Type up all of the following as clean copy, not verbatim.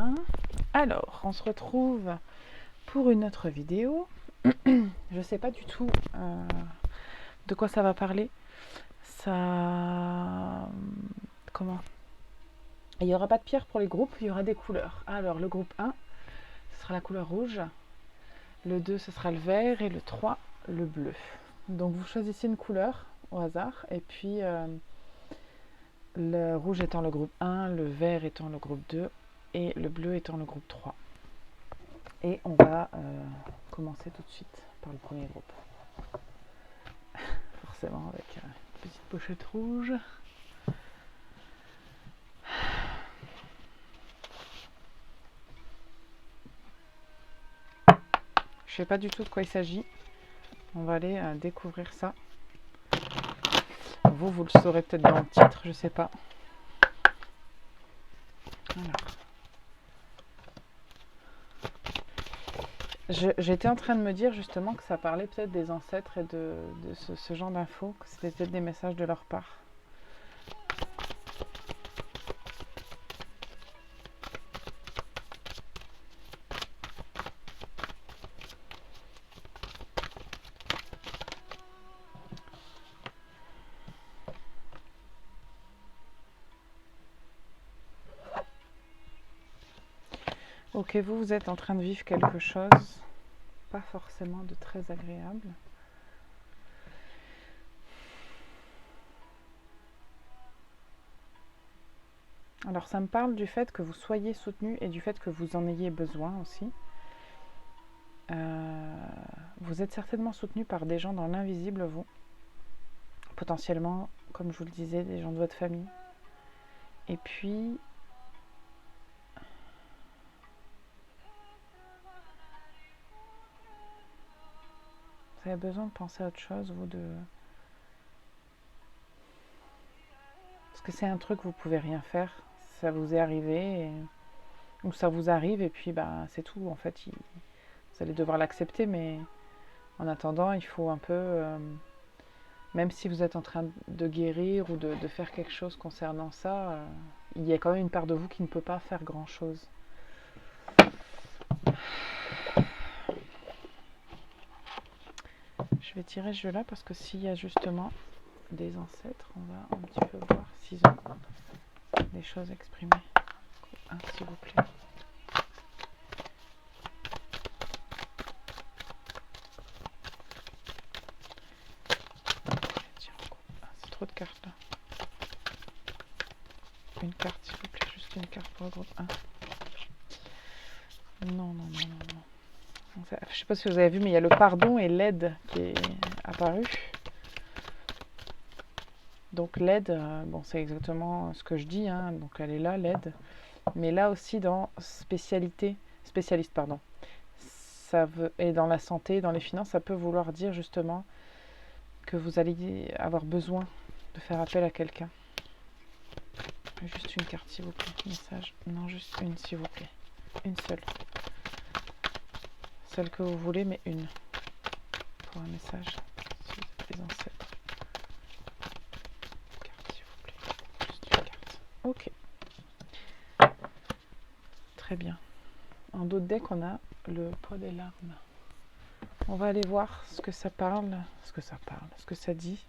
1. Alors, on se retrouve pour une autre vidéo. Je ne sais pas du tout de quoi ça va parler. Comment? Il n'y aura pas de pierre pour les groupes, il y aura des couleurs. Alors, le groupe 1, ce sera la couleur rouge. Le 2, ce sera le vert. Et le 3, le bleu. Donc, vous choisissez une couleur au hasard. Et puis, le rouge étant le groupe 1, le vert étant le groupe 2 et le bleu étant le groupe 3. Et on va commencer tout de suite par le premier groupe. Forcément avec une petite pochette rouge. Je ne sais pas du tout de quoi il s'agit. On va aller découvrir ça. Vous le saurez peut-être dans le titre, je ne sais pas. Alors. J'étais en train de me dire justement que ça parlait peut-être des ancêtres et de ce genre d'infos, que c'était peut-être des messages de leur part. Ok, vous êtes en train de vivre quelque chose, pas forcément de très agréable. Alors ça me parle du fait que vous soyez soutenu et du fait que vous en ayez besoin aussi. Vous êtes certainement soutenu par des gens dans l'invisible, vous. Potentiellement, comme je vous le disais, des gens de votre famille. Et puis, vous avez besoin de penser à autre chose, vous, Parce que c'est un truc que vous pouvez rien faire. Ça vous est arrivé, ou ça vous arrive, et puis c'est tout. En fait, vous allez devoir l'accepter, mais en attendant, il faut un peu... même si vous êtes en train de guérir ou de faire quelque chose concernant ça, il y a quand même une part de vous qui ne peut pas faire grand-chose. Je vais tirer ce jeu-là parce que s'il y a justement des ancêtres, on va un petit peu voir s'ils ont des choses exprimées. Un, s'il vous plaît. C'est trop de cartes là. Une carte, s'il vous plaît, juste une carte pour le groupe 1. Non. Je sais pas si vous avez vu, mais il y a le pardon et l'aide qui est apparu. Donc l'aide, c'est exactement ce que je dis, hein, donc elle est là, l'aide. Mais là aussi dans spécialiste, et dans la santé, dans les finances, ça peut vouloir dire justement que vous allez avoir besoin de faire appel à quelqu'un. Juste une carte, s'il vous plaît. Message. Non, juste une, s'il vous plaît. Une seule. Celle que vous voulez, mais une. Pour un message. Si vous êtes des ancêtres. Une carte, s'il vous plaît. Juste une carte. Ok. Très bien. En d'autres decks, on a le poids des larmes. On va aller voir ce que ça parle. Ce que ça dit.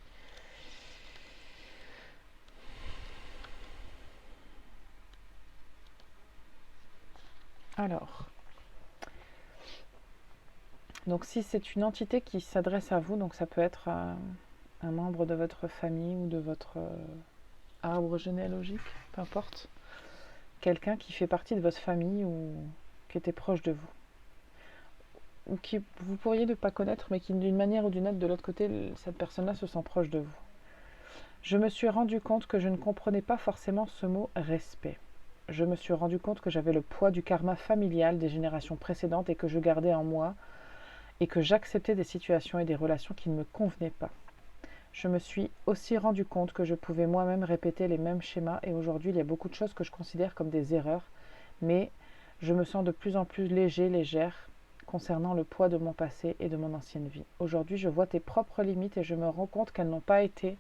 Alors, donc si c'est une entité qui s'adresse à vous, donc ça peut être un membre de votre famille ou de votre arbre généalogique, peu importe, quelqu'un qui fait partie de votre famille ou qui était proche de vous, ou qui vous pourriez ne pas connaître, mais qui d'une manière ou d'une autre, de l'autre côté, cette personne-là se sent proche de vous. Je me suis rendu compte que je ne comprenais pas forcément ce mot respect. Je me suis rendu compte que j'avais le poids du karma familial des générations précédentes et que je gardais en moi et que j'acceptais des situations et des relations qui ne me convenaient pas. Je me suis aussi rendu compte que je pouvais moi-même répéter les mêmes schémas et aujourd'hui il y a beaucoup de choses que je considère comme des erreurs, mais je me sens de plus en plus légère concernant le poids de mon passé et de mon ancienne vie. Aujourd'hui je vois tes propres limites et je me rends compte qu'elles n'ont pas été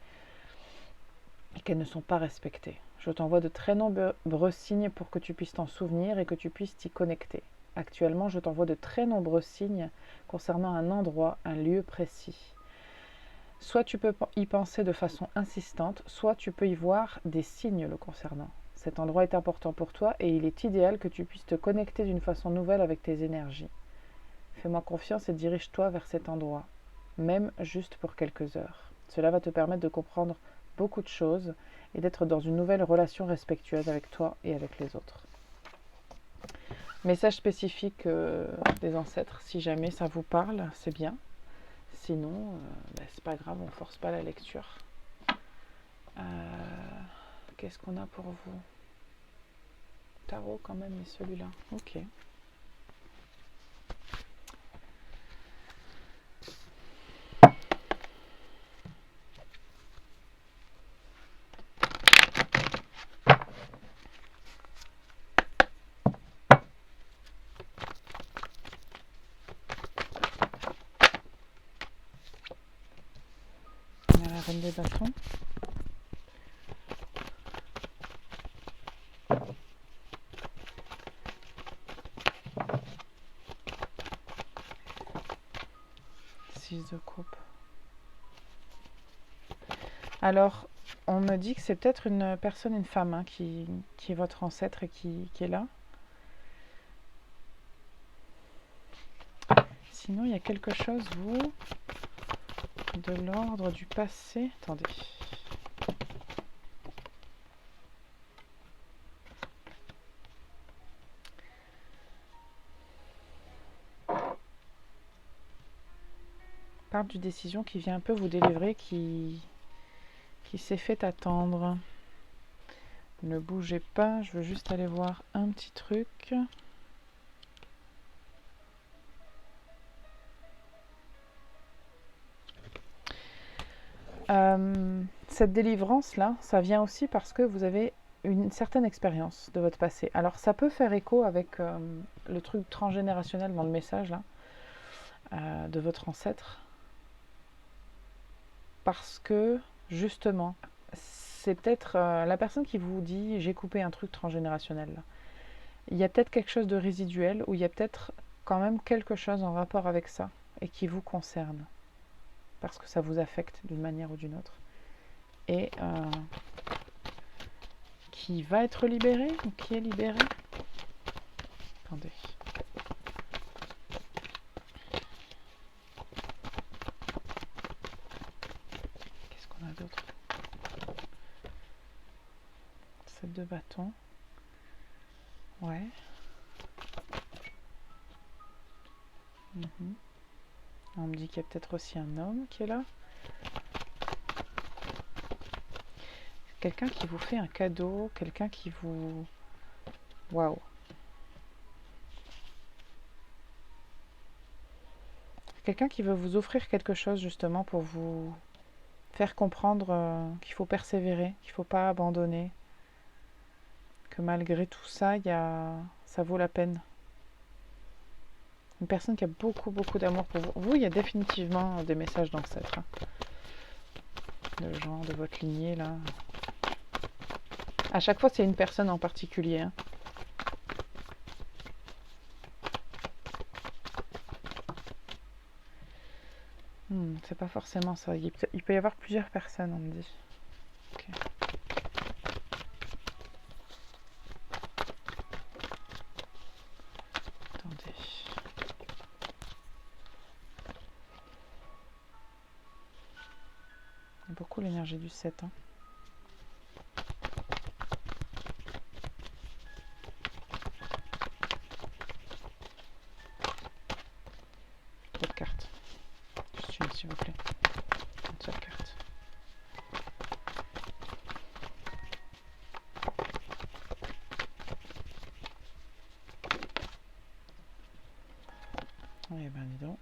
et qu'elles ne sont pas respectées. Je t'envoie de très nombreux signes pour que tu puisses t'en souvenir et que tu puisses t'y connecter. Actuellement, je t'envoie de très nombreux signes concernant un endroit, un lieu précis. Soit tu peux y penser de façon insistante, soit tu peux y voir des signes le concernant. Cet endroit est important pour toi et il est idéal que tu puisses te connecter d'une façon nouvelle avec tes énergies. Fais-moi confiance et dirige-toi vers cet endroit, même juste pour quelques heures. Cela va te permettre de comprendre beaucoup de choses et d'être dans une nouvelle relation respectueuse avec toi et avec les autres. Message spécifique des ancêtres, si jamais ça vous parle, c'est bien. Sinon, c'est pas grave, on force pas la lecture. Qu'est-ce qu'on a pour vous? Tarot quand même, mais celui-là. Ok. On a la reine des bâtons. Six de coupe. Alors, on me dit que c'est peut-être une personne, une femme, hein, qui est votre ancêtre et qui est là. Sinon, il y a quelque chose, vous, de l'ordre du passé. Attendez. Parle d'une décision qui vient un peu vous délivrer, qui s'est fait attendre. Ne bougez pas, je veux juste aller voir un petit truc. Cette délivrance-là, ça vient aussi parce que vous avez une certaine expérience de votre passé. Alors ça peut faire écho avec le truc transgénérationnel dans le message là, de votre ancêtre. Parce que justement, c'est peut-être la personne qui vous dit j'ai coupé un truc transgénérationnel là. Il y a peut-être quelque chose de résiduel ou il y a peut-être quand même quelque chose en rapport avec ça et qui vous concerne. Parce que ça vous affecte d'une manière ou d'une autre. Et qui va être libéré ou qui est libéré. Attendez. Qu'est-ce qu'on a d'autre? 7 de bâton. Ouais. On me dit qu'il y a peut-être aussi un homme qui est là. Quelqu'un qui vous fait un cadeau, quelqu'un qui vous... Waouh. Quelqu'un qui veut vous offrir quelque chose justement pour vous faire comprendre qu'il faut persévérer, qu'il ne faut pas abandonner, que malgré tout ça, ça vaut la peine. Une personne qui a beaucoup, beaucoup d'amour pour vous. Vous, il y a définitivement des messages d'ancêtres. Hein. De gens de votre lignée, là. À chaque fois, c'est une personne en particulier. Hein. C'est pas forcément ça. Il peut y avoir plusieurs personnes, on me dit. Okay. Attendez. Il y a beaucoup l'énergie du 7. Hein. Votre carte. Juste une, s'il vous plaît. Une seule carte. Eh ben, dis donc.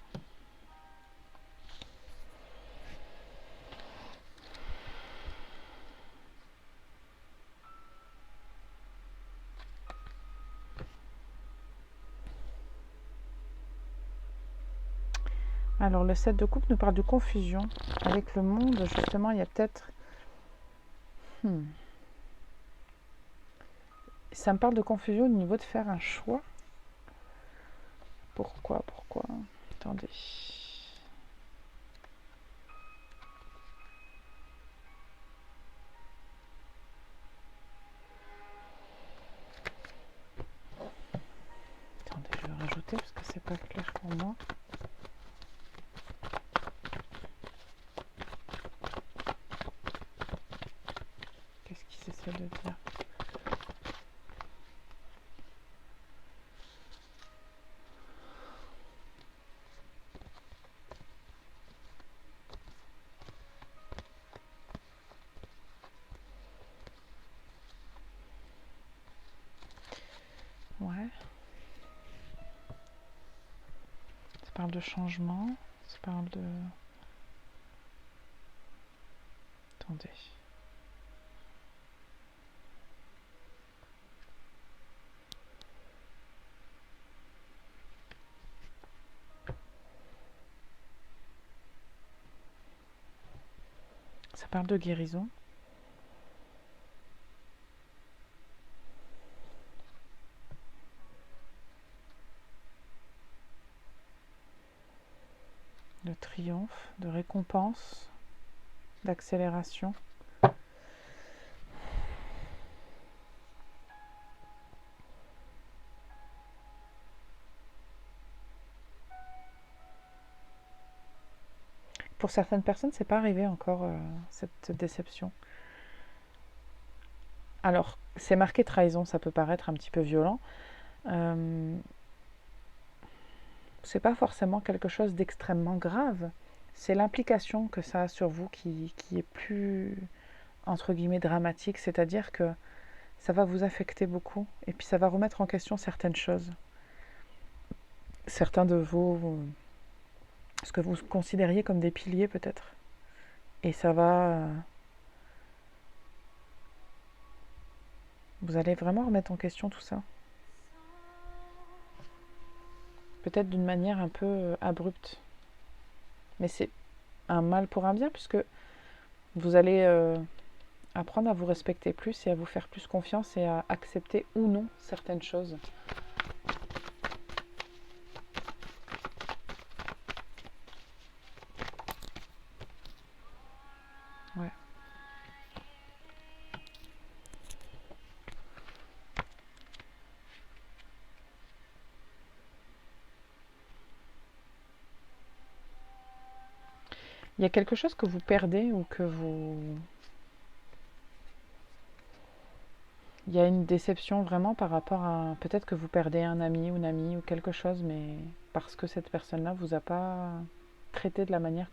Alors, le 7 de coupe nous parle de confusion. Avec le monde, justement, il y a peut-être... Ça me parle de confusion au niveau de faire un choix. Pourquoi? Attendez. Attendez, je vais rajouter parce que c'est pas clair pour moi. Qu'est-ce qu'il s'essaie de dire? Ouais. Ça parle de changement. Ça parle de... Attendez. Ça parle de guérison. De triomphe, de récompense, d'accélération. Pour certaines personnes, c'est pas arrivé encore cette déception. Alors, c'est marqué trahison, ça peut paraître un petit peu violent. C'est pas forcément quelque chose d'extrêmement grave. C'est l'implication que ça a sur vous qui est plus, entre guillemets, dramatique. C'est-à-dire que ça va vous affecter beaucoup et puis ça va remettre en question certaines choses. Certains de ce que vous considériez comme des piliers peut-être. Et ça va... Vous allez vraiment remettre en question tout ça. Peut-être d'une manière un peu abrupte. Mais c'est un mal pour un bien puisque vous allez apprendre à vous respecter plus et à vous faire plus confiance et à accepter ou non certaines choses. Ouais. Il y a quelque chose que vous perdez ou que vous... Il y a une déception vraiment par rapport à... Peut-être que vous perdez un ami ou une amie ou quelque chose, mais parce que cette personne-là vous a pas traité de la manière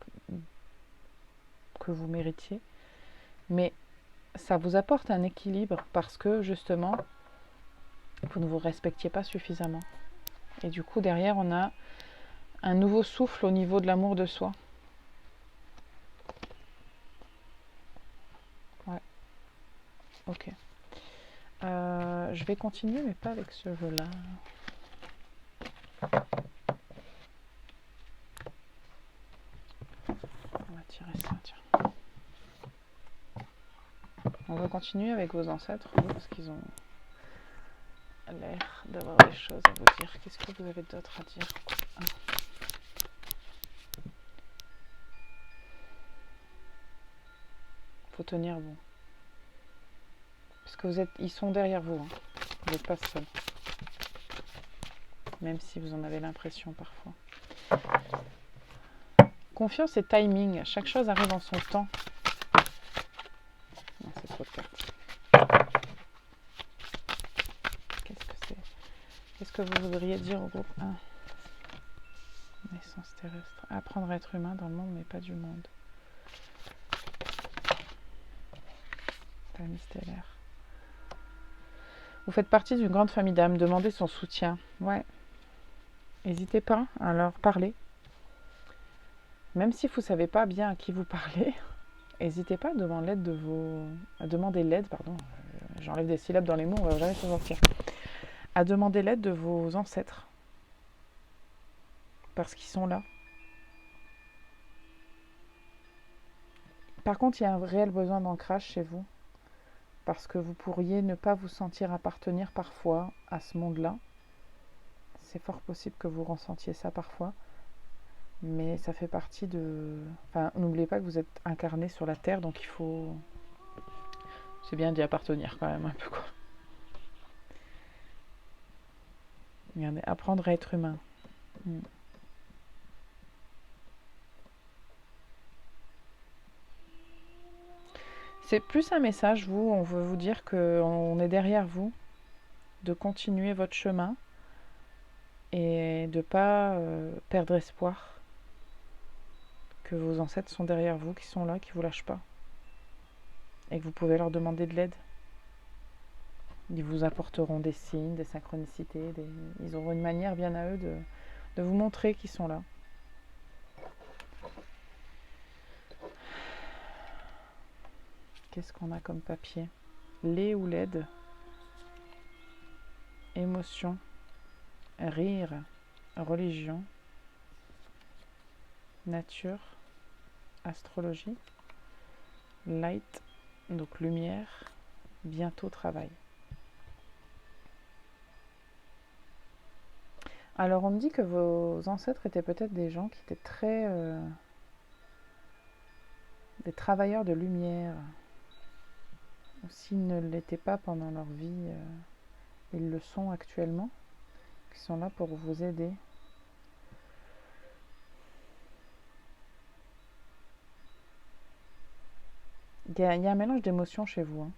que vous méritiez. Mais ça vous apporte un équilibre parce que justement, vous ne vous respectiez pas suffisamment. Et du coup, derrière, on a un nouveau souffle au niveau de l'amour de soi. Ouais, ok. Je vais continuer, mais pas avec ce jeu-là. On va tirer ça, tiens. On va continuer avec vos ancêtres, parce qu'ils ont l'air d'avoir des choses à vous dire. Qu'est-ce que vous avez d'autre à dire? Faut tenir bon. Parce que ils sont derrière vous. Hein. Vous n'êtes pas seul. Même si vous en avez l'impression parfois. Confiance et timing. Chaque chose arrive en son temps. Non, c'est trop de cartes. Qu'est-ce que c'est? Qu'est-ce que vous voudriez dire au groupe 1? Naissance terrestre. Apprendre à être humain dans le monde, mais pas du monde. Famille stellaire. Vous faites partie d'une grande famille d'âmes. Demandez son soutien. Ouais. N'hésitez pas à leur parler. Même si vous ne savez pas bien à qui vous parlez, n'hésitez pas à demander l'aide de vos... À demander l'aide, pardon. J'enlève des syllabes dans les mots, on va jamais s'en sortir. À demander l'aide de vos ancêtres. Parce qu'ils sont là. Par contre, il y a un réel besoin d'ancrage chez vous. parce que vous pourriez ne pas vous sentir appartenir parfois à ce monde-là. C'est fort possible que vous ressentiez ça parfois, mais ça fait partie de... Enfin, n'oubliez pas que vous êtes incarné sur la Terre, donc il faut... C'est bien d'y appartenir quand même un peu, quoi. Regardez, apprendre à être humain. C'est plus un message, vous, on veut vous dire qu'on est derrière vous, de continuer votre chemin et de ne pas perdre espoir, que vos ancêtres sont derrière vous, qui sont là, qui ne vous lâchent pas, et que vous pouvez leur demander de l'aide. Ils vous apporteront des signes, des synchronicités, ils auront une manière bien à eux de vous montrer qu'ils sont là. Qu'est-ce qu'on a comme papier? Les ou l'aide, émotion, rire, religion, nature, astrologie, light, donc lumière, bientôt travail. Alors on me dit que vos ancêtres étaient peut-être des gens qui étaient très... des travailleurs de lumière. S'ils ne l'étaient pas pendant leur vie, ils le sont actuellement, qui sont là pour vous aider. Il y a un mélange d'émotions chez vous.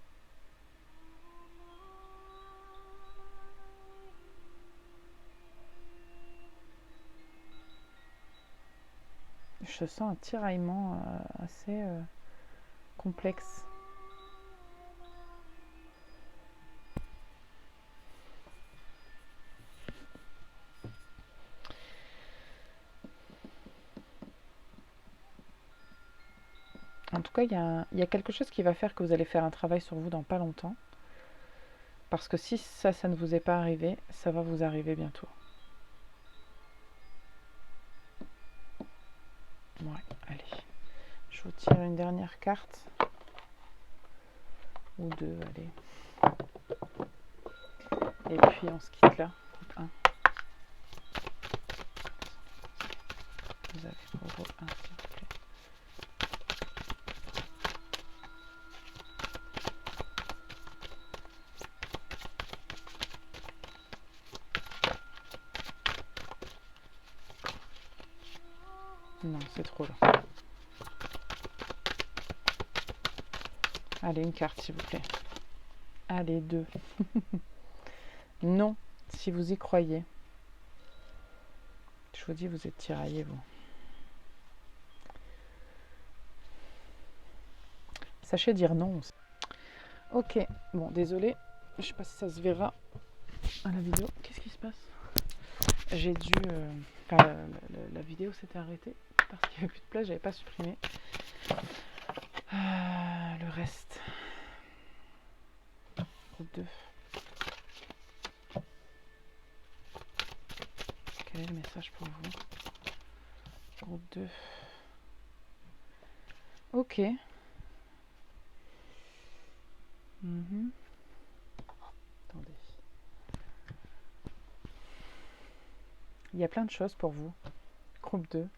Je sens un tiraillement assez complexe. En tout cas, il y a quelque chose qui va faire que vous allez faire un travail sur vous dans pas longtemps. Parce que si ça ne vous est pas arrivé, ça va vous arriver bientôt. Ouais, allez. Je vous tire une dernière carte. Ou deux, allez. Et puis on se quitte là. Groupe 1. Vous avez pour groupe 1, s'il vous plaît. Non, c'est trop long. Allez, une carte, s'il vous plaît. Allez, 2. Non, si vous y croyez. Je vous dis, vous êtes tiraillés, vous. Sachez dire non. Ok, bon, désolé. Je sais pas si ça se verra à la vidéo. Qu'est-ce qui se passe? J'ai dû... la vidéo s'était arrêtée parce qu'il n'y avait plus de place, j'avais pas supprimé. Le reste. Groupe 2. Quel est le message pour vous? Groupe 2. Ok. Attendez. Il y a plein de choses pour vous. Groupe 2.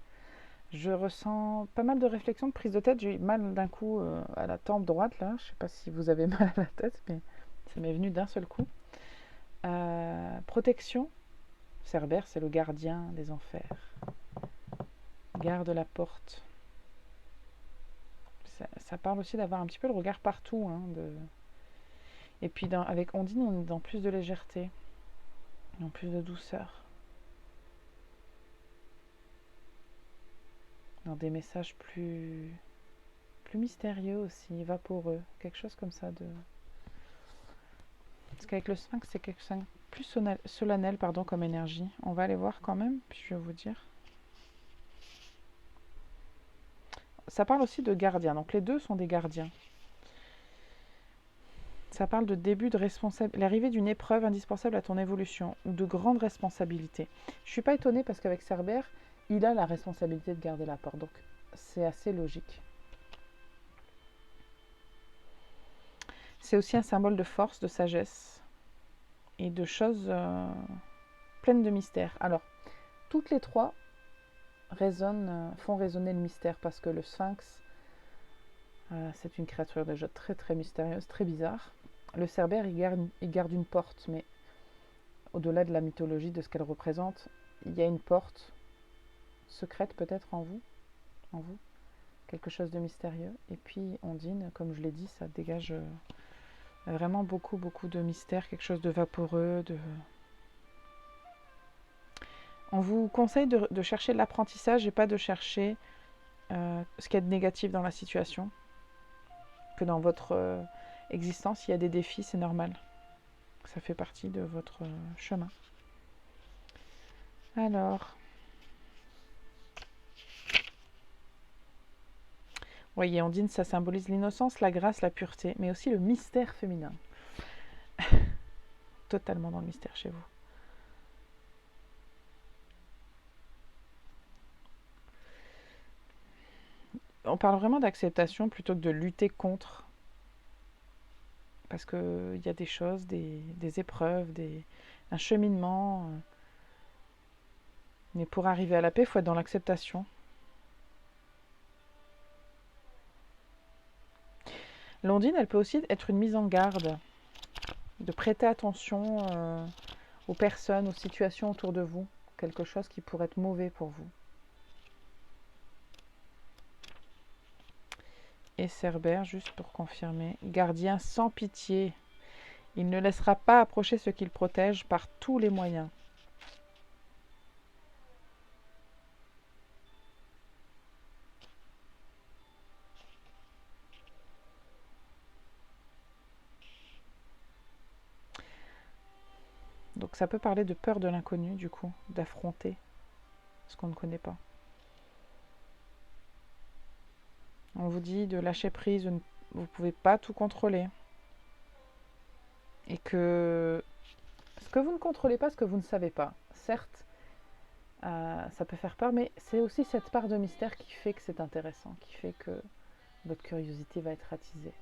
Je ressens pas mal de réflexions, de prise de tête. J'ai eu mal d'un coup à la tempe droite, là. Je sais pas si vous avez mal à la tête, mais ça m'est venu d'un seul coup. Protection. Cerbère, c'est le gardien des enfers. Garde la porte. Ça parle aussi d'avoir un petit peu le regard partout. Et puis avec Ondine, on est dans plus de légèreté, dans plus de douceur. Dans des messages plus mystérieux aussi, vaporeux, quelque chose comme ça. Parce qu'avec le sphinx, c'est quelque chose plus solennel comme énergie. On va aller voir quand même, puis je vais vous dire. Ça parle aussi de gardiens, donc les deux sont des gardiens. Ça parle de début de responsabilité, l'arrivée d'une épreuve indispensable à ton évolution, ou de grandes responsabilités. Je ne suis pas étonnée parce qu'avec Cerbère, il a la responsabilité de garder la porte, donc c'est assez logique. C'est aussi un symbole de force, de sagesse et de choses pleines de mystère. Alors, toutes les trois font résonner le mystère parce que le sphinx, c'est une créature déjà très très mystérieuse, très bizarre. Le cerbère, il garde une porte, mais au-delà de la mythologie, de ce qu'elle représente, il y a une porte secrète peut-être en vous, quelque chose de mystérieux. Et puis Ondine, comme je l'ai dit, ça dégage vraiment beaucoup de mystère, quelque chose de vaporeux. On vous conseille de chercher l'apprentissage et pas de chercher ce qu'il y a de négatif dans la situation. Que dans votre existence, il y a des défis, c'est normal. Ça fait partie de votre chemin. Alors, voyez, Ondine, ça symbolise l'innocence, la grâce, la pureté, mais aussi le mystère féminin. Totalement dans le mystère chez vous. On parle vraiment d'acceptation plutôt que de lutter contre. Parce qu'il y a des choses, des épreuves, un cheminement. Mais pour arriver à la paix, il faut être dans l'acceptation. L'ondine, elle peut aussi être une mise en garde. De prêter attention aux personnes, aux situations autour de vous. Quelque chose qui pourrait être mauvais pour vous. Et Cerbère, juste pour confirmer, gardien sans pitié. Il ne laissera pas approcher ce qu'il protège par tous les moyens. Donc ça peut parler de peur de l'inconnu, du coup, d'affronter ce qu'on ne connaît pas. On vous dit de lâcher prise, vous ne pouvez pas tout contrôler. Et que ce que vous ne contrôlez pas, ce que vous ne savez pas, certes, ça peut faire peur, mais c'est aussi cette part de mystère qui fait que c'est intéressant, qui fait que votre curiosité va être attisée.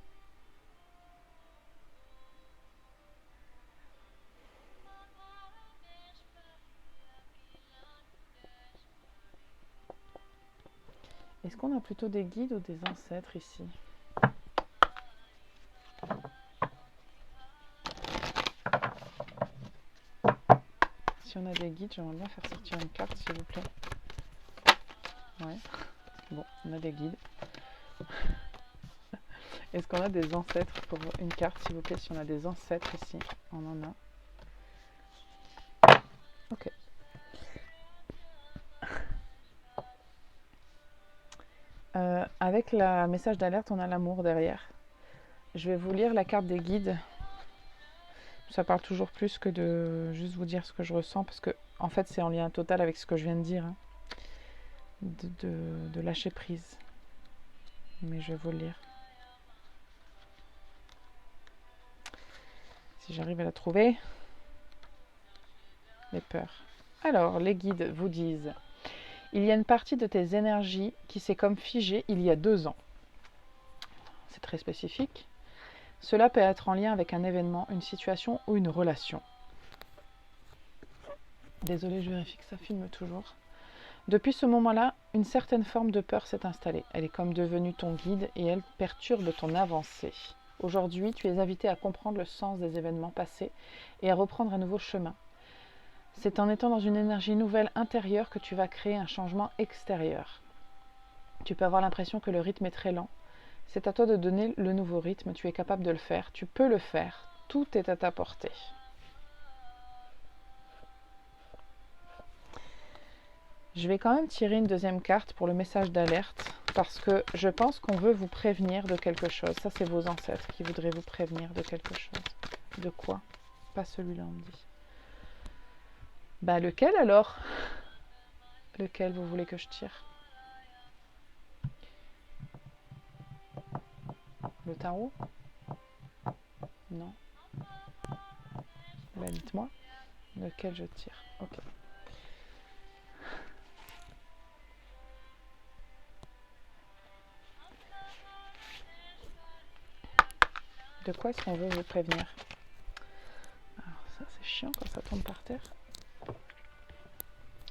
Est-ce qu'on a plutôt des guides ou des ancêtres ici ? Si on a des guides, j'aimerais bien faire sortir une carte, s'il vous plaît. Ouais. Bon, on a des guides. Est-ce qu'on a des ancêtres pour une carte, s'il vous plaît? Si on a des ancêtres ici, on en a. Ok. Avec le message d'alerte, on a l'amour derrière. Je vais vous lire la carte des guides. Ça parle toujours plus que de juste vous dire ce que je ressens, parce que en fait c'est en lien total avec ce que je viens de dire, hein. De lâcher prise. Mais je vais vous le lire. Si j'arrive à la trouver. Les peurs. Alors, les guides vous disent: il y a une partie de tes énergies qui s'est comme figée il y a 2 ans. C'est très spécifique. Cela peut être en lien avec un événement, une situation ou une relation. Désolée, je vérifie que ça filme toujours. Depuis ce moment-là, une certaine forme de peur s'est installée. Elle est comme devenue ton guide et elle perturbe ton avancée. Aujourd'hui, tu es invité à comprendre le sens des événements passés et à reprendre un nouveau chemin. C'est en étant dans une énergie nouvelle intérieure que tu vas créer un changement extérieur. Tu peux avoir l'impression que le rythme est très lent. C'est à toi de donner le nouveau rythme, tu es capable de le faire, tu peux le faire, tout est à ta portée. Je vais quand même tirer une deuxième carte pour le message d'alerte, parce que je pense qu'on veut vous prévenir de quelque chose. Ça, c'est vos ancêtres qui voudraient vous prévenir de quelque chose. De quoi? Pas celui-là, on me dit. Bah lequel alors? Lequel vous voulez que je tire? Le tarot? Non. Bah dites-moi. Lequel je tire? Ok. De quoi est-ce qu'on veut vous prévenir? Alors ça c'est chiant quand ça tombe par terre.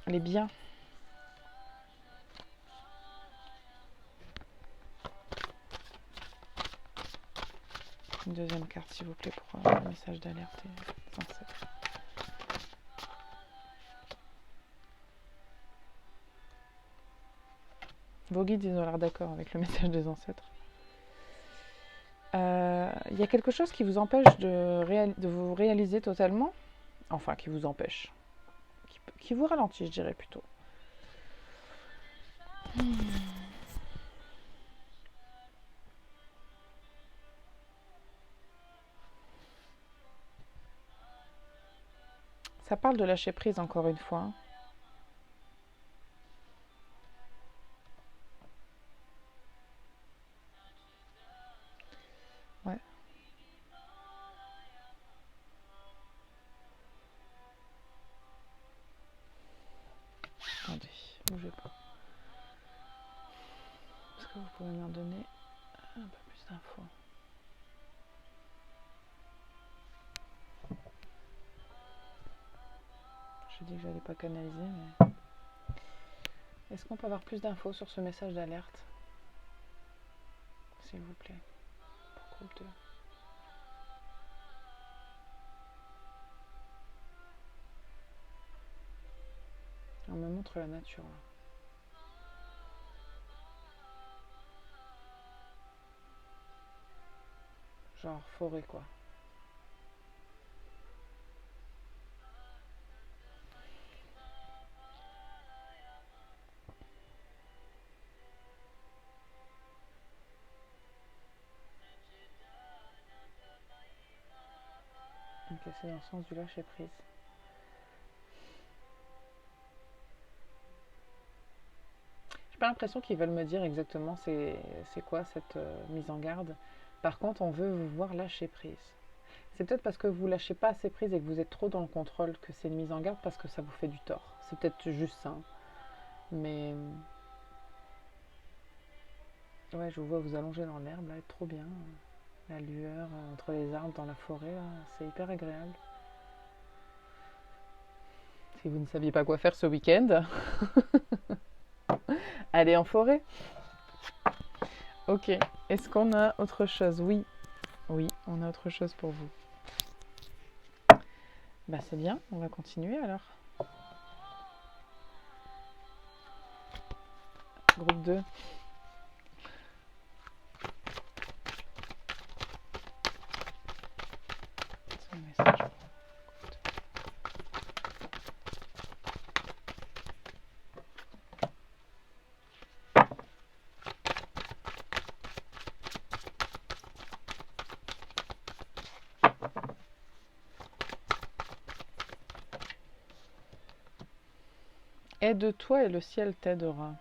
Les biens. Une deuxième carte s'il vous plaît pour le message d'alerte et ancêtres. Vos guides, ils ont l'air d'accord avec le message des ancêtres. Il y a quelque chose qui vous empêche de vous réaliser totalement. Enfin, qui vous empêche. Qui vous ralentit, je dirais plutôt. Ça parle de lâcher prise encore une fois. Ouais. Attendez, bougez pas. Est-ce que vous pouvez m'en donner un peu plus d'infos? Je dis que je n'allais pas canaliser, mais... Est-ce qu'on peut avoir plus d'infos sur ce message d'alerte? S'il vous plaît. Pour groupe 2. On me montre la nature, là. Genre forêt, quoi. Ok, c'est dans le sens du lâcher prise. J'ai pas l'impression qu'ils veulent me dire exactement c'est quoi cette mise en garde. Par contre, on veut vous voir lâcher prise. C'est peut-être parce que vous lâchez pas assez prise et que vous êtes trop dans le contrôle que c'est une mise en garde parce que ça vous fait du tort. C'est peut-être juste ça. Mais ouais, je vous vois vous allonger dans l'herbe, là, être trop bien. La lueur entre les arbres dans la forêt, là, c'est hyper agréable. Si vous ne saviez pas quoi faire ce week-end, allez en forêt. Ok. Est-ce qu'on a autre chose? Oui. Oui, on a autre chose pour vous. Bah c'est bien, on va continuer alors. Groupe 2. C'est un message. Aide-toi et le ciel t'aidera.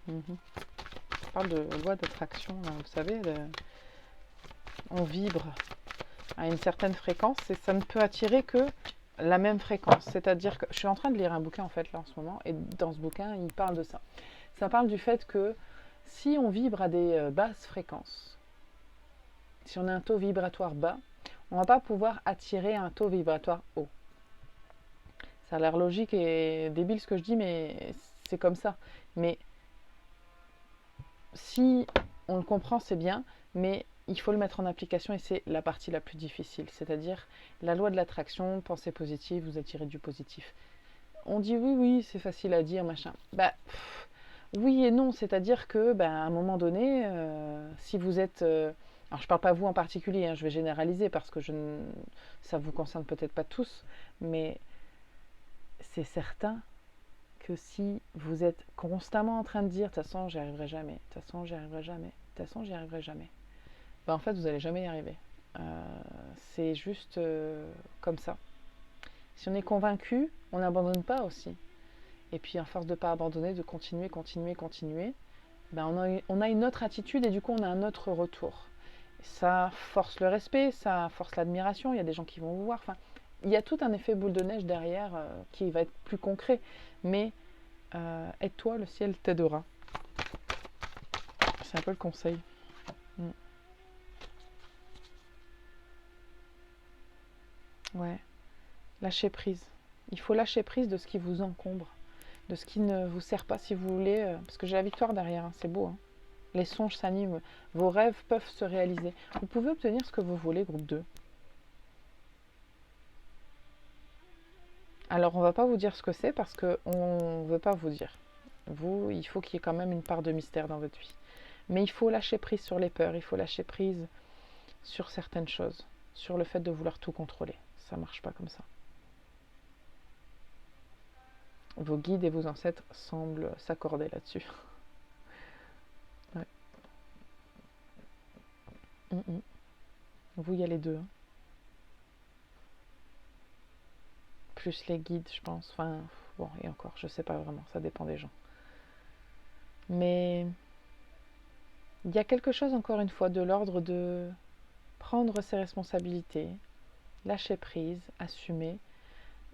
On parle de loi d'attraction, vous savez, on vibre à une certaine fréquence et ça ne peut attirer que la même fréquence. C'est-à-dire que je suis en train de lire un bouquin en fait là en ce moment et dans ce bouquin il parle de ça. Ça parle du fait que si on vibre à des basses fréquences, si on a un taux vibratoire bas, on ne va pas pouvoir attirer un taux vibratoire haut. Ça a l'air logique et débile ce que je dis, mais c'est comme ça. Mais si on le comprend, c'est bien, mais il faut le mettre en application et c'est la partie la plus difficile. C'est-à-dire la loi de l'attraction, pensée positive, vous attirez du positif. On dit oui, oui, c'est facile à dire, machin. Oui et non, c'est-à-dire que à un moment donné, si vous êtes... alors je ne parle pas vous en particulier, hein, je vais généraliser parce que ça ne vous concerne peut-être pas tous, mais c'est certain que si vous êtes constamment en train de dire « de toute façon, j'y arriverai jamais, de toute façon, j'y arriverai jamais, de toute façon, j'y arriverai jamais », en fait, vous n'allez jamais y arriver. C'est juste comme ça. Si on est convaincu, on n'abandonne pas aussi. Et puis, à force de ne pas abandonner, de continuer, on a une autre attitude et du coup, on a un autre retour. Ça force le respect, ça force l'admiration. Il y a des gens qui vont vous voir. Enfin, il y a tout un effet boule de neige derrière qui va être plus concret. Mais aide-toi, le ciel t'aidera. c'est un peu le conseil. Mm. Ouais, lâcher prise. Il faut lâcher prise de ce qui vous encombre, de ce qui ne vous sert pas si vous voulez, parce que j'ai la victoire derrière, hein, c'est beau. Hein. Les songes s'animent, vos rêves peuvent se réaliser. Vous pouvez obtenir ce que vous voulez, groupe 2. Alors, on ne va pas vous dire ce que c'est parce qu'on ne veut pas vous dire. Vous, il faut qu'il y ait quand même une part de mystère dans votre vie. Mais il faut lâcher prise sur les peurs, il faut lâcher prise sur certaines choses, sur le fait de vouloir tout contrôler. Ça ne marche pas comme ça. Vos guides et vos ancêtres semblent s'accorder là-dessus. Ouais. Vous, il y a les deux. Hein. Plus les guides, je pense. Enfin, bon, et encore, je sais pas vraiment, ça dépend des gens. Mais il y a quelque chose, encore une fois, de l'ordre de prendre ses responsabilités, lâcher prise, assumer.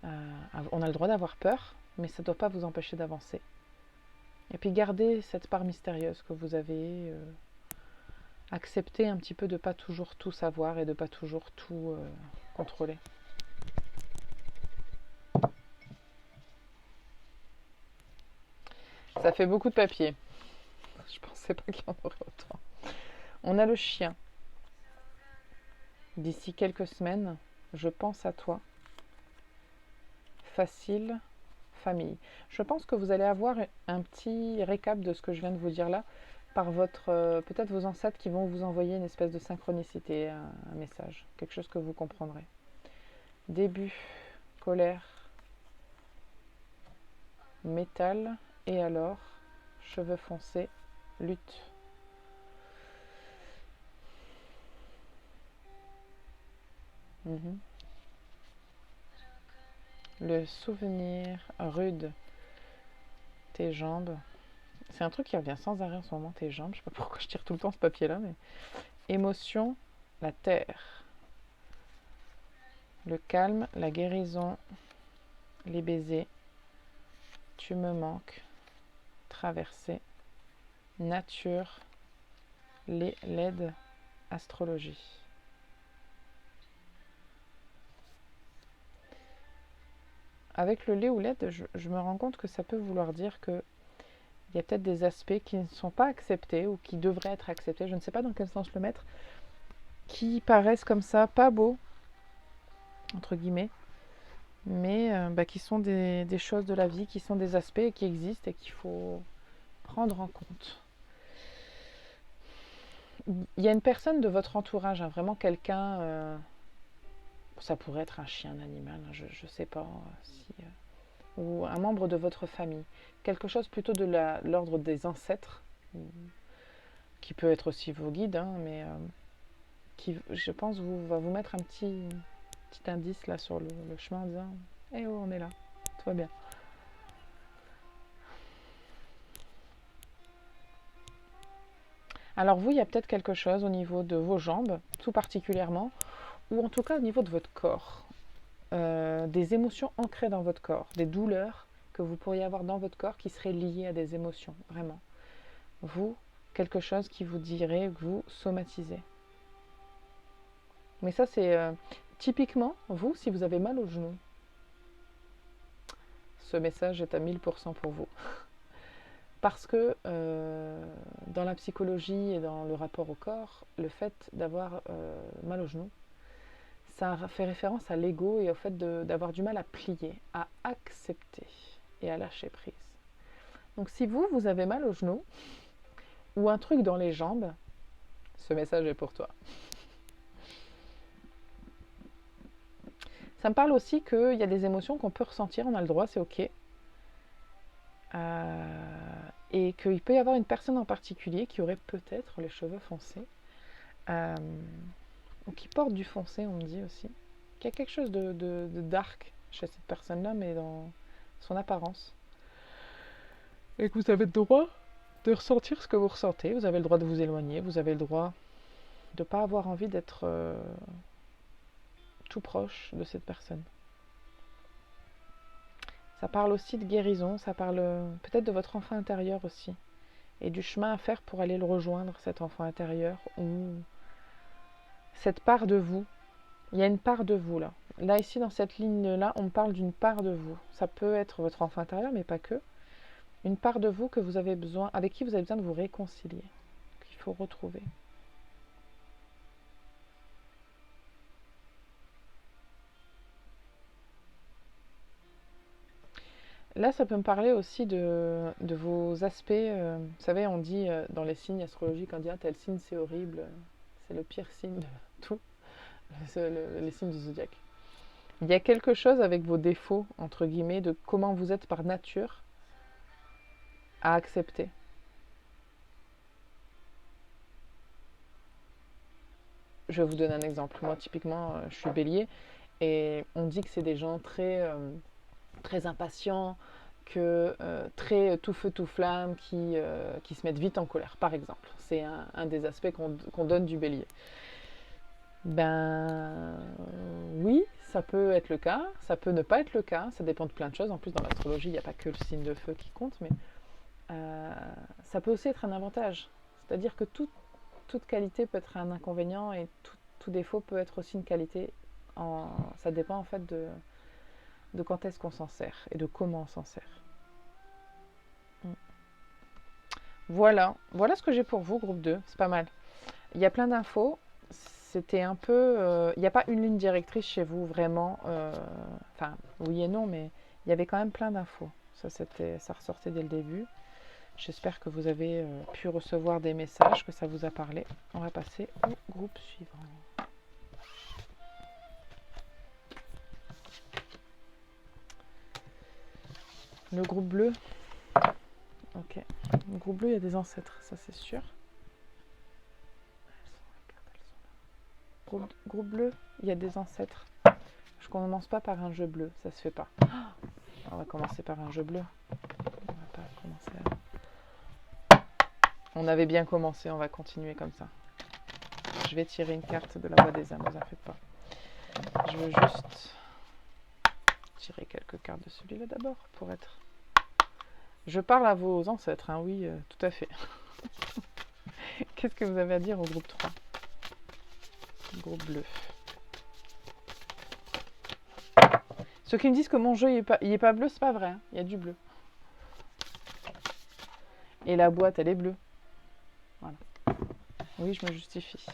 On a le droit d'avoir peur, mais ça ne doit pas vous empêcher d'avancer. Et puis garder cette part mystérieuse que vous avez, accepter un petit peu de ne pas toujours tout savoir et de ne pas toujours tout contrôler. Ça fait beaucoup de papier. Je pensais pas qu'il y en aurait autant. On a le chien. D'ici quelques semaines, je pense à toi. Facile, famille. Je pense que vous allez avoir un petit récap de ce que je viens de vous dire là par votre peut-être vos ancêtres qui vont vous envoyer une espèce de synchronicité, un message, quelque chose que vous comprendrez. Début, colère, métal, et alors, cheveux foncés, lutte. Le souvenir rude, tes jambes. C'est un truc qui revient sans arrêt en ce moment, tes jambes. Je sais pas pourquoi je tire tout le temps ce papier-là, mais émotion, la terre. Le calme, la guérison, les baisers. Tu me manques. Traversée. Nature, l'aide, astrologie. Avec le lait ou l'aide, je me rends compte que ça peut vouloir dire que il y a peut-être des aspects qui ne sont pas acceptés ou qui devraient être acceptés, je ne sais pas dans quel sens le mettre, qui paraissent comme ça, pas beaux, entre guillemets, mais qui sont des choses de la vie, qui sont des aspects qui existent et qu'il faut prendre en compte. Il y a une personne de votre entourage, hein, vraiment quelqu'un, ça pourrait être un chien, un animal, hein, je ne sais pas si... ou un membre de votre famille, quelque chose plutôt de l'ordre des ancêtres, qui peut être aussi vos guides, hein, mais qui, je pense, va vous mettre un petit indice là sur le chemin en disant « Eh oh, on est là, tout va bien ». Alors vous, il y a peut-être quelque chose au niveau de vos jambes, tout particulièrement, ou en tout cas au niveau de votre corps. Des émotions ancrées dans votre corps, des douleurs que vous pourriez avoir dans votre corps qui seraient liées à des émotions, vraiment. Vous, quelque chose qui vous dirait que vous somatisez. Mais ça, c'est typiquement, vous, si vous avez mal au genou, ce message est à 1000% pour vous. Parce que dans la psychologie et dans le rapport au corps, le fait d'avoir mal au genou, ça fait référence à l'ego et au fait d'avoir du mal à plier, à accepter et à lâcher prise. Donc si vous avez mal au genou ou un truc dans les jambes, ce message est pour toi. Ça me parle aussi qu'il y a des émotions qu'on peut ressentir, on a le droit, c'est ok. Et qu'il peut y avoir une personne en particulier qui aurait peut-être les cheveux foncés, ou qui porte du foncé, on me dit aussi. Qu'il y a quelque chose de dark chez cette personne-là, mais dans son apparence. Et que vous avez le droit de ressentir ce que vous ressentez, vous avez le droit de vous éloigner, vous avez le droit de ne pas avoir envie d'être tout proche de cette personne. Ça parle aussi de guérison, ça parle peut-être de votre enfant intérieur aussi, et du chemin à faire pour aller le rejoindre, cet enfant intérieur, ou cette part de vous. Il y a une part de vous là. Là, ici, dans cette ligne-là, on parle d'une part de vous. Ça peut être votre enfant intérieur, mais pas que. Une part de vous que vous avez besoin, avec qui vous avez besoin de vous réconcilier, qu'il faut retrouver. Là, ça peut me parler aussi de vos aspects. Vous savez, on dit dans les signes astrologiques, on dit ah, tel signe c'est horrible, c'est le pire signe de tout, les signes du zodiaque. Il y a quelque chose avec vos défauts, entre guillemets, de comment vous êtes par nature à accepter. Je vais vous donner un exemple. Moi, typiquement, je suis bélier et on dit que c'est des gens très impatients, très tout feu tout flamme, qui se mettent vite en colère, par exemple. C'est un des aspects qu'on donne du bélier. Ben oui, ça peut être le cas, ça peut ne pas être le cas, ça dépend de plein de choses. En plus, dans l'astrologie, il n'y a pas que le signe de feu qui compte, mais ça peut aussi être un avantage. C'est-à-dire que toute qualité peut être un inconvénient et tout défaut peut être aussi une qualité. Ça dépend en fait de quand est-ce qu'on s'en sert et de comment on s'en sert. Voilà ce que j'ai pour vous, groupe 2, c'est pas mal. Il y a plein d'infos, c'était un peu... il n'y a pas une ligne directrice chez vous, vraiment. Enfin, oui et non, mais il y avait quand même plein d'infos. Ça ressortait dès le début. J'espère que vous avez pu recevoir des messages, que ça vous a parlé. On va passer au groupe suivant. Le groupe bleu. Ok. Le groupe bleu, il y a des ancêtres, ça c'est sûr. Groupe bleu, il y a des ancêtres. Je commence pas par un jeu bleu, ça se fait pas. On va commencer par un jeu bleu. On va pas commencer. On avait bien commencé, on va continuer comme ça. Je vais tirer une carte de la voix des âmes, ne vous en faites pas. Je veux juste tirer quelques cartes de celui-là d'abord pour être... Je parle à vos ancêtres, hein, oui, tout à fait. Qu'est-ce que vous avez à dire au groupe 3 ? Groupe bleu. Ceux qui me disent que mon jeu il est pas bleu, c'est pas vrai. Hein. Il y a du bleu. Et la boîte, elle est bleue. Voilà. Oui, je me justifie.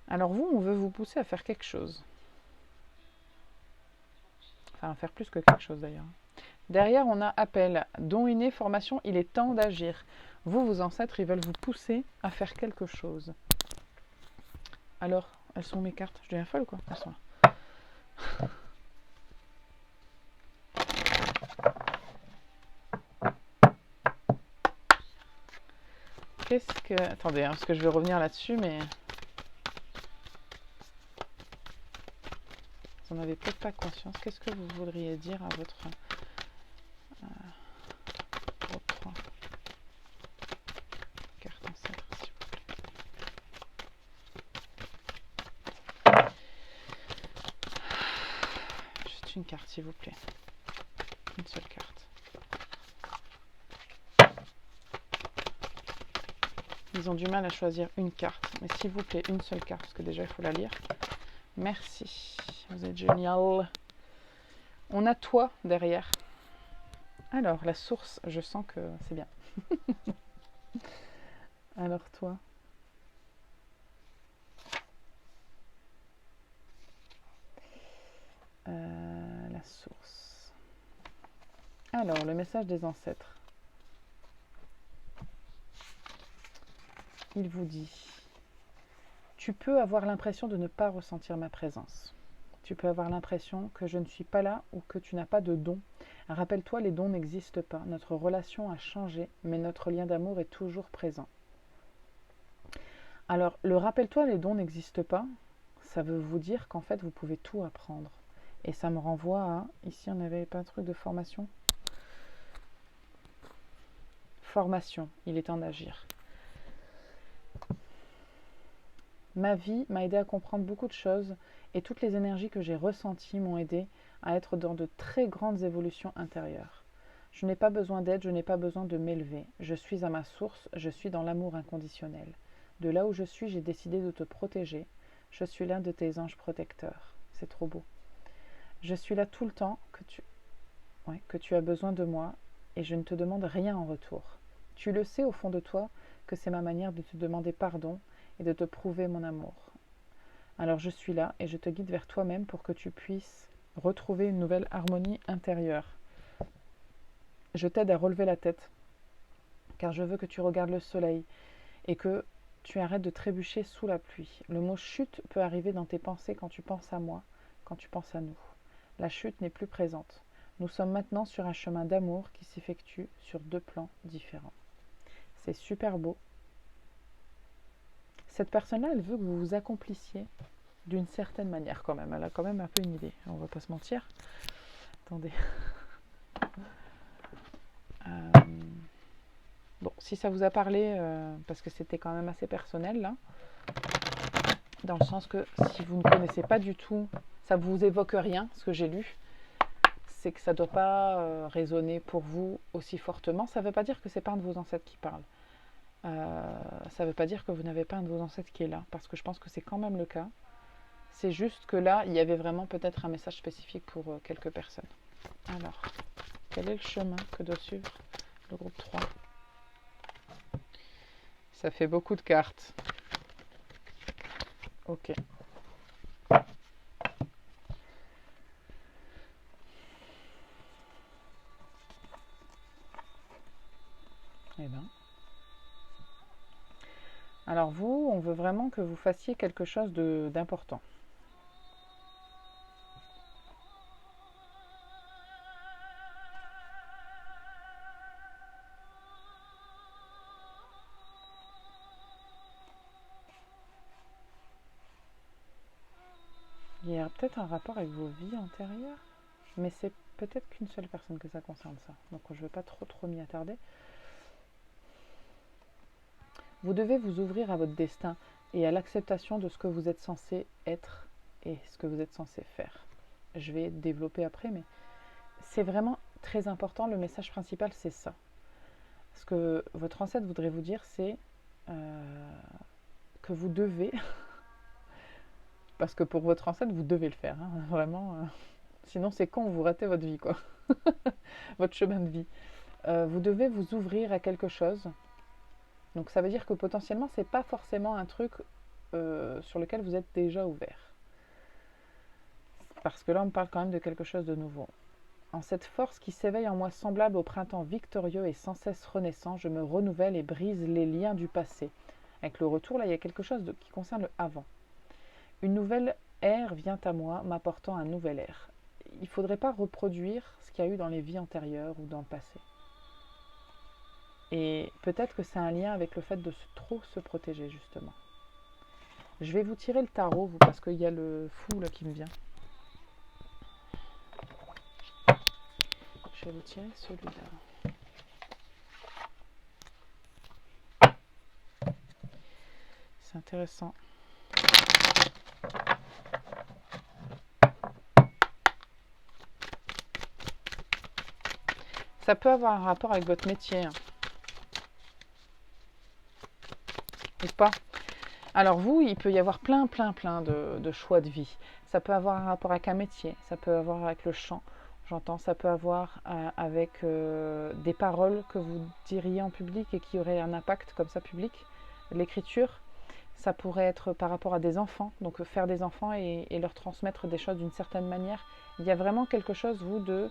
Alors vous, on veut vous pousser à faire quelque chose. Enfin, à faire plus que quelque chose d'ailleurs. Derrière, on a appel, don inné, formation, il est temps d'agir. Vous, vos ancêtres, ils veulent vous pousser à faire quelque chose. Alors, elles sont mes cartes. Je deviens folle ou quoi ? Elles sont là. Qu'est-ce que... Attendez, hein, parce que je vais revenir là-dessus, mais... Vous n'en avez peut-être pas conscience. Qu'est-ce que vous voudriez dire à votre... groupe 3 carte ancêtre, s'il vous plaît. Juste une carte, s'il vous plaît. Une seule carte. Ils ont du mal à choisir une carte. Mais s'il vous plaît, une seule carte, parce que déjà, il faut la lire. Merci. Vous êtes génial. On a toi derrière. Alors, la source, je sens que c'est bien. Alors, toi. La source. Alors, le message des ancêtres. Il vous dit: tu peux avoir l'impression de ne pas ressentir ma présence. Tu peux avoir l'impression que je ne suis pas là ou que tu n'as pas de don. Rappelle-toi, les dons n'existent pas. Notre relation a changé, mais notre lien d'amour est toujours présent. Alors, le rappelle-toi, les dons n'existent pas, ça veut vous dire qu'en fait, vous pouvez tout apprendre. Et ça me renvoie à... Ici, on n'avait pas un truc de formation ? formation, il est temps d'agir. Ma vie m'a aidé à comprendre beaucoup de choses et toutes les énergies que j'ai ressenties m'ont aidé à être dans de très grandes évolutions intérieures. Je n'ai pas besoin d'aide, je n'ai pas besoin de m'élever. Je suis à ma source, je suis dans l'amour inconditionnel. De là où je suis, j'ai décidé de te protéger. Je suis l'un de tes anges protecteurs. C'est trop beau. Je suis là tout le temps que tu as besoin de moi et je ne te demande rien en retour. Tu le sais au fond de toi que c'est ma manière de te demander pardon et de te prouver mon amour. Alors je suis là et je te guide vers toi-même pour que tu puisses retrouver une nouvelle harmonie intérieure. Je t'aide à relever la tête, car je veux que tu regardes le soleil et que tu arrêtes de trébucher sous la pluie. Le mot chute peut arriver dans tes pensées quand tu penses à moi, quand tu penses à nous. La chute n'est plus présente. Nous sommes maintenant sur un chemin d'amour qui s'effectue sur 2 plans différents. C'est super beau. Cette personne-là, elle veut que vous vous accomplissiez d'une certaine manière quand même. Elle a quand même un peu une idée, on va pas se mentir. Attendez. Bon, si ça vous a parlé, parce que c'était quand même assez personnel là, dans le sens que si vous ne connaissez pas du tout, ça ne vous évoque rien, ce que j'ai lu, c'est que ça ne doit pas résonner pour vous aussi fortement. Ça ne veut pas dire que c'est pas un de vos ancêtres qui parle. Ça ne veut pas dire que vous n'avez pas un de vos ancêtres qui est là, parce que je pense que c'est quand même le cas. C'est juste que là, il y avait vraiment peut-être un message spécifique pour quelques personnes. Alors, quel est le chemin que doit suivre le groupe 3 ? Ça fait beaucoup de cartes. Ok. Eh bien. Alors vous, on veut vraiment que vous fassiez quelque chose d'important. Il y a peut-être un rapport avec vos vies antérieures, mais c'est peut-être qu'une seule personne que ça concerne ça. Donc je ne vais pas trop m'y attarder. Vous devez vous ouvrir à votre destin et à l'acceptation de ce que vous êtes censé être et ce que vous êtes censé faire. Je vais développer après, mais c'est vraiment très important. Le message principal, c'est ça. Ce que votre ancêtre voudrait vous dire, c'est que vous devez, parce que pour votre ancêtre, vous devez le faire, hein, vraiment. Sinon, c'est quand vous ratez votre vie, quoi. Votre chemin de vie. Vous devez vous ouvrir à quelque chose. Donc ça veut dire que potentiellement, c'est pas forcément un truc sur lequel vous êtes déjà ouvert. Parce que là, on parle quand même de quelque chose de nouveau. En cette force qui s'éveille en moi semblable au printemps victorieux et sans cesse renaissant, je me renouvelle et brise les liens du passé. Avec le retour, là, il y a quelque chose qui concerne le avant. Une nouvelle ère vient à moi, m'apportant un nouvel air. Il ne faudrait pas reproduire ce qu'il y a eu dans les vies antérieures ou dans le passé. Et peut-être que c'est un lien avec le fait de trop se protéger, justement. Je vais vous tirer le tarot, vous, parce qu'il y a le fou là qui me vient. Je vais vous tirer celui-là. C'est intéressant. Ça peut avoir un rapport avec votre métier. Ou pas. Alors vous, il peut y avoir plein de choix de vie. Ça peut avoir un rapport avec un métier, ça peut avoir avec le chant, j'entends, ça peut avoir avec des paroles que vous diriez en public et qui auraient un impact comme ça public. L'écriture, ça pourrait être par rapport à des enfants, donc faire des enfants et leur transmettre des choses d'une certaine manière. Il y a vraiment quelque chose, vous, de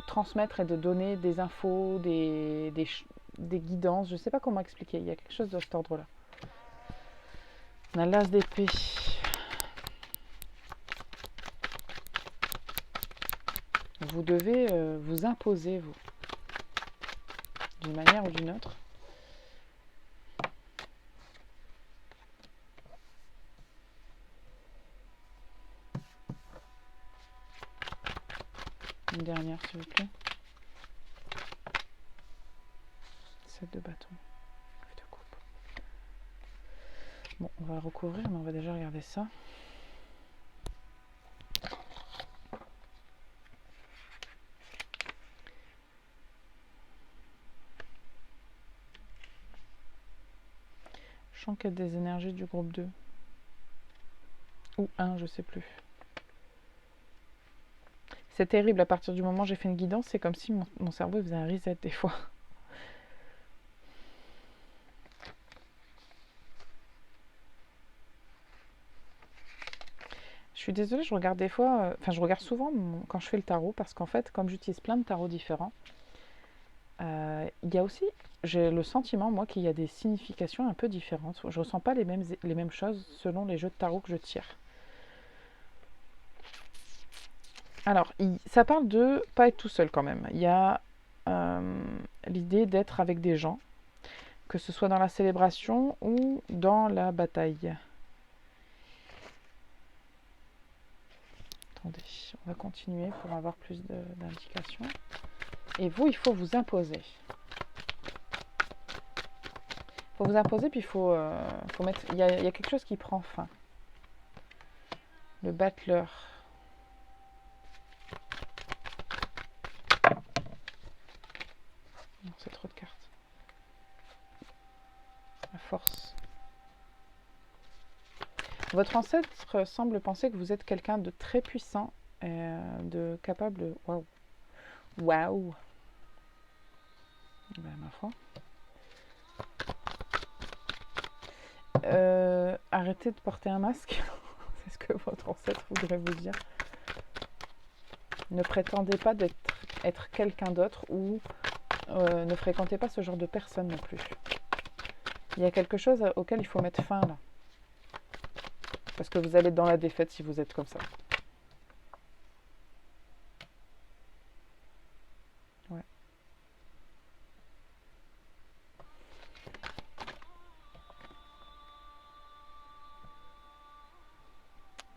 transmettre et de donner des infos, des guidances, je ne sais pas comment expliquer, il y a quelque chose de cet ordre-là. On a l'as d'épée. Vous devez vous imposer, vous, d'une manière ou d'une autre. Une dernière, s'il vous plaît. 7 de bâton. De coupe. Bon, on va le recouvrir, mais on va déjà regarder ça. Je sens qu'il y a des énergies du groupe 2. Ou 1, je sais plus. C'est terrible, à partir du moment où j'ai fait une guidance, c'est comme si mon cerveau faisait un reset des fois. Je suis désolée, je regarde des fois, je regarde souvent quand je fais le tarot, parce qu'en fait, comme j'utilise plein de tarots différents, il y a aussi, j'ai le sentiment, moi, qu'il y a des significations un peu différentes. Je ne ressens pas les mêmes choses selon les jeux de tarot que je tire. Alors, ça parle de pas être tout seul quand même. Il y a l'idée d'être avec des gens, que ce soit dans la célébration ou dans la bataille. Attendez, on va continuer pour avoir plus d'indications. Et vous, il faut vous imposer. Il faut vous imposer, puis il faut mettre... Il y a quelque chose qui prend fin. Le battleur. Non, c'est trop de cartes. La force. Votre ancêtre semble penser que vous êtes quelqu'un de très puissant, de capable... Waouh. Waouh. Ben, ma foi. Arrêtez de porter un masque. C'est ce que votre ancêtre voudrait vous dire. Ne prétendez pas être quelqu'un d'autre ou ne fréquentez pas ce genre de personne non plus. Il y a quelque chose auquel il faut mettre fin là. Parce que vous allez être dans la défaite si vous êtes comme ça. Ouais.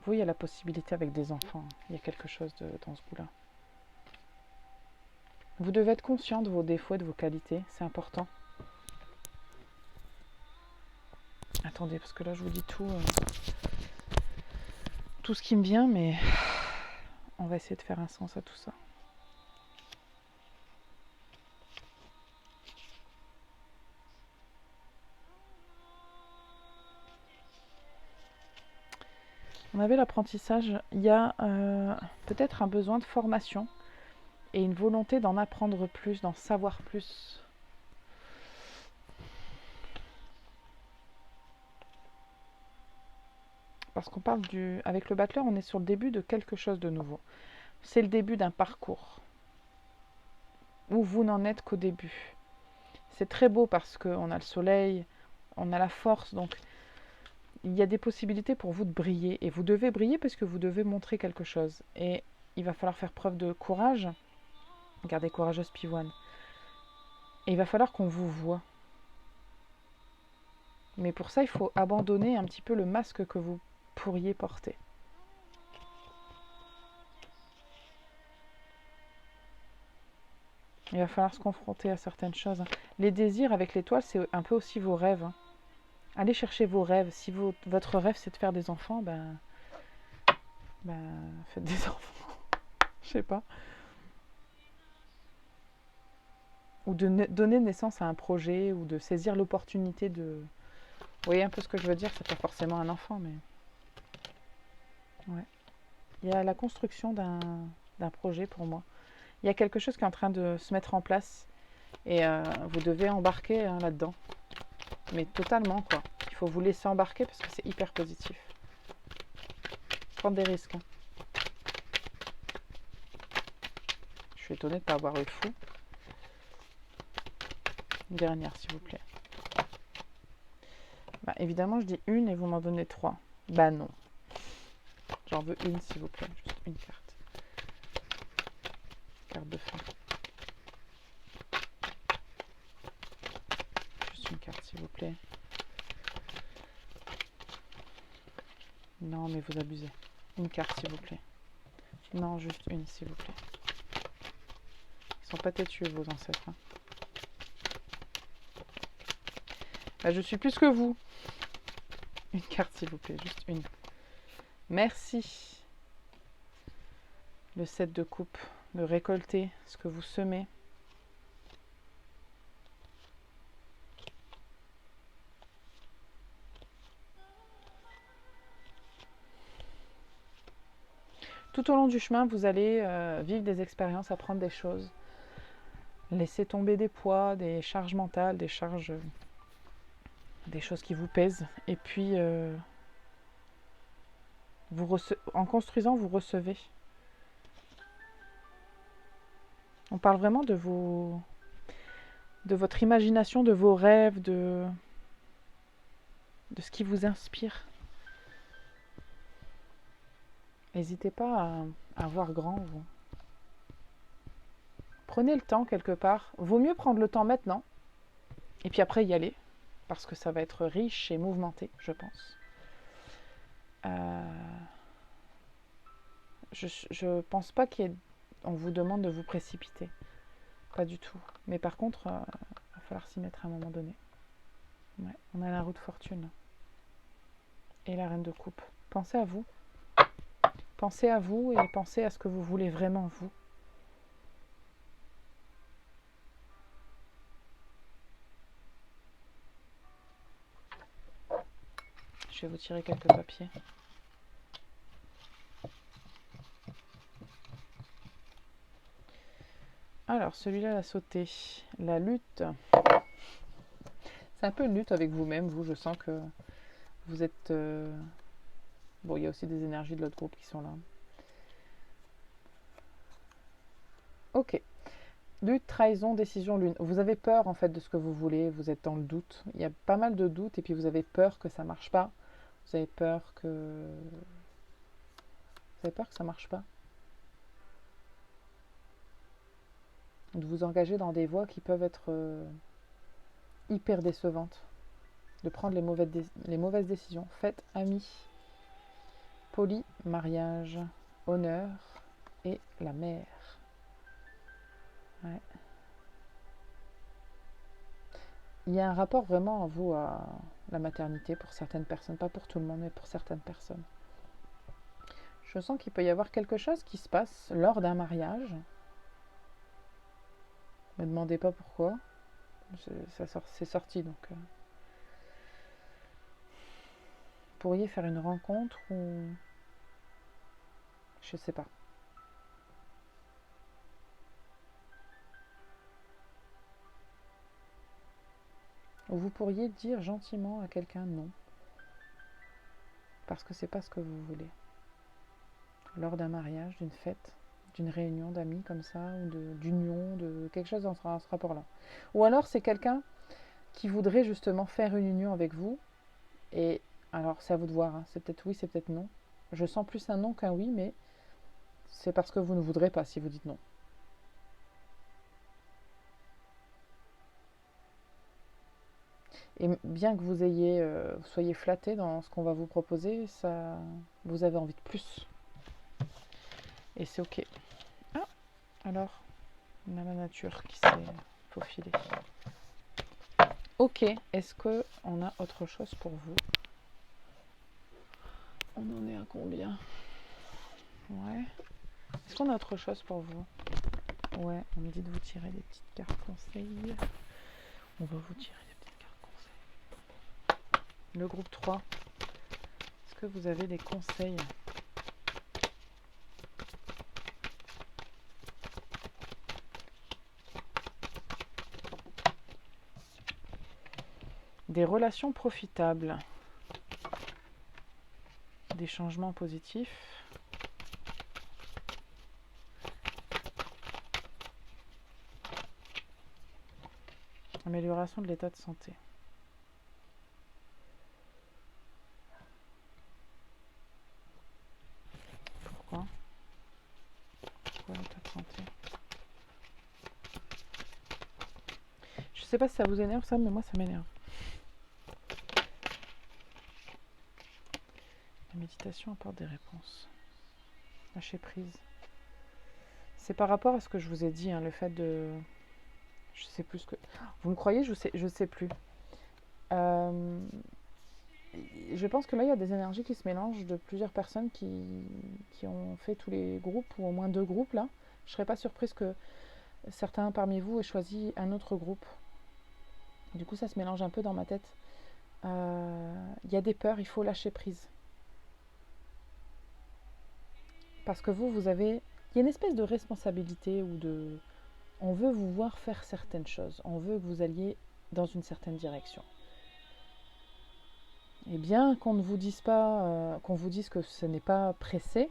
Vous, il y a la possibilité avec des enfants. Il y a quelque chose dans ce goût-là. Vous devez être conscient de vos défauts et de vos qualités. C'est important. Attendez, parce que là, je vous dis tout ce qui me vient, mais on va essayer de faire un sens à tout ça. On avait l'apprentissage. Il y a peut-être un besoin de formation et une volonté d'en apprendre plus, d'en savoir plus. Parce qu'on parle avec le battleur, on est sur le début de quelque chose de nouveau. C'est le début d'un parcours où vous n'en êtes qu'au début. C'est très beau parce qu'on a le soleil, on a la force, donc il y a des possibilités pour vous de briller. Et vous devez briller parce que vous devez montrer quelque chose. Et il va falloir faire preuve de courage. Regardez, courageuse pivoine. Et il va falloir qu'on vous voie. Mais pour ça, il faut abandonner un petit peu le masque que vous pourriez porter. Il va falloir se confronter à certaines choses. Les désirs avec l'étoile, c'est un peu aussi vos rêves. Allez chercher vos rêves. Si votre rêve, c'est de faire des enfants, ben faites des enfants. Je sais pas. Ou de donner naissance à un projet, ou de saisir l'opportunité de... Vous voyez un peu ce que je veux dire? C'est pas forcément un enfant, mais... Ouais. Il y a la construction d'un projet pour moi. Il y a quelque chose qui est en train de se mettre en place. Et vous devez embarquer là-dedans. Mais totalement, quoi. Il faut vous laisser embarquer parce que c'est hyper positif. Prendre des risques. Hein. Je suis étonnée de ne pas avoir eu fou. Une dernière, s'il vous plaît. Bah, évidemment, je dis une et vous m'en donnez 3. Bah non. J'en veux une, s'il vous plaît. Juste une carte. Carte de fin. Juste une carte, s'il vous plaît. Non, mais vous abusez. Une carte, s'il vous plaît. Non, juste une, s'il vous plaît. Ils sont pas têtus, vos ancêtres. Hein. Bah, je suis plus que vous. Une carte, s'il vous plaît, juste une. Merci. Le 7 de coupe, de récolter ce que vous semez. Tout au long du chemin, vous allez vivre des expériences, apprendre des choses. Laisser tomber des poids, des charges mentales, des choses qui vous pèsent. Et puis, en construisant, vous recevez. On parle vraiment de votre imagination, de vos rêves, de ce qui vous inspire. N'hésitez pas à voir grand, vous. Prenez le temps quelque part. Vaut mieux prendre le temps maintenant, et puis après y aller, parce que ça va être riche et mouvementé, je pense. Je pense pas qu'on vous demande de vous précipiter. Pas du tout. Mais par contre, il va falloir s'y mettre à un moment donné. Ouais, on a la roue de fortune. Et la reine de coupe. Pensez à vous. Pensez à vous et pensez à ce que vous voulez vraiment, vous. Je vais vous tirer quelques papiers. Alors, celui-là, la sauté. La lutte. C'est un peu une lutte avec vous-même, vous. Je sens que vous êtes... Bon, il y a aussi des énergies de l'autre groupe qui sont là. Ok. Lutte, trahison, décision, lune. Vous avez peur, en fait, de ce que vous voulez. Vous êtes dans le doute. Il y a pas mal de doutes. Et puis, vous avez peur que ça marche pas. Vous avez peur que... ça marche pas. De vous engager dans des voies qui peuvent être hyper décevantes. De prendre les mauvaises décisions. Faites amis. Poli, mariage, honneur et la mère. Ouais. Il y a un rapport vraiment en vous à la maternité pour certaines personnes, pas pour tout le monde, mais pour certaines personnes. Je sens qu'il peut y avoir quelque chose qui se passe lors d'un mariage. Ne me demandez pas pourquoi. C'est sorti, donc... Vous pourriez faire une rencontre ou... Je sais pas. Ou vous pourriez dire gentiment à quelqu'un non. Parce que c'est pas ce que vous voulez. Lors d'un mariage, d'une fête, d'une réunion d'amis comme ça, ou d'union, de quelque chose dans ce rapport-là. Ou alors c'est quelqu'un qui voudrait justement faire une union avec vous. Et alors c'est à vous de voir, hein. C'est peut-être oui, c'est peut-être non. Je sens plus un non qu'un oui, mais c'est parce que vous ne voudrez pas si vous dites non. Et bien que vous soyez flatté dans ce qu'on va vous proposer, ça, vous avez envie de plus. Et c'est ok. Ah, alors, on a la nature qui s'est faufilée. Ok, est-ce qu'on a autre chose pour vous? On en est à combien? Ouais. Est-ce qu'on a autre chose pour vous? Ouais, on me dit de vous tirer des petites cartes conseils. On va vous tirer des petites cartes conseils. Le groupe 3. Est-ce que vous avez des conseils? Des relations profitables. Des changements positifs. Amélioration de l'état de santé. Pourquoi l'état de santé? Je sais pas si ça vous énerve ça, mais moi ça m'énerve. La méditation apporte des réponses. Lâcher prise. C'est par rapport à ce que je vous ai dit, hein, le fait de... Je sais plus ce que... Vous me croyez? Je sais plus. Euh, je pense que là, il y a des énergies qui se mélangent de plusieurs personnes qui ont fait tous les groupes, ou au moins 2 groupes là. Je ne serais pas surprise que certains parmi vous aient choisi un autre groupe. Du coup, ça se mélange un peu dans ma tête. Il y a des peurs, il faut lâcher prise. Parce que vous avez... Il y a une espèce de responsabilité ou de... On veut vous voir faire certaines choses. On veut que vous alliez dans une certaine direction. Et bien qu'on ne vous dise pas, qu'on vous dise que ce n'est pas pressé,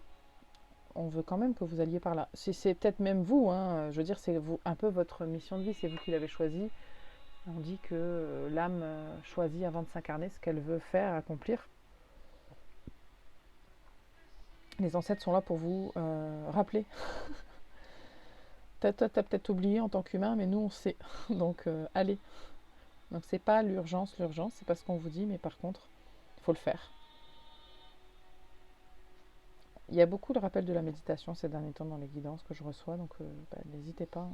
on veut quand même que vous alliez par là. C'est peut-être même vous, hein, je veux dire, c'est vous, un peu votre mission de vie, c'est vous qui l'avez choisi. On dit que l'âme choisit avant de s'incarner ce qu'elle veut faire, accomplir. Les ancêtres sont là pour vous rappeler. T'as peut-être oublié en tant qu'humain, mais nous on sait. Donc allez. Donc c'est pas l'urgence, c'est pas ce qu'on vous dit, mais par contre, il faut le faire. Il y a beaucoup de rappels de la méditation ces derniers temps dans les guidances que je reçois, donc n'hésitez pas. Hein.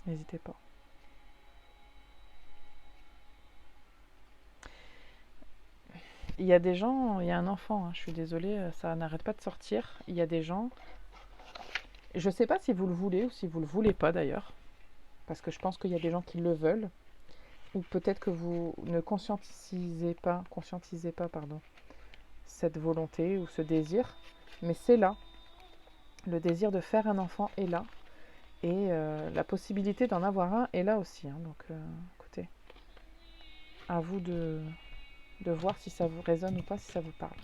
N'hésitez pas. Il y a des gens, il y a un enfant, hein, je suis désolée, ça n'arrête pas de sortir. Il y a des gens, je ne sais pas si vous le voulez ou si vous ne le voulez pas d'ailleurs, parce que je pense qu'il y a des gens qui le veulent, ou peut-être que vous ne conscientisez pas cette volonté ou ce désir, mais c'est là. Le désir de faire un enfant est là, et la possibilité d'en avoir un est là aussi. Hein, donc écoutez, à vous de voir si ça vous résonne ou pas, si ça vous parle.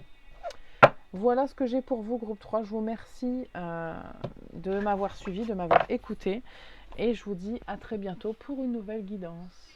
Voilà ce que j'ai pour vous, groupe 3. Je vous remercie de m'avoir suivi, de m'avoir écouté. Et je vous dis à très bientôt pour une nouvelle guidance.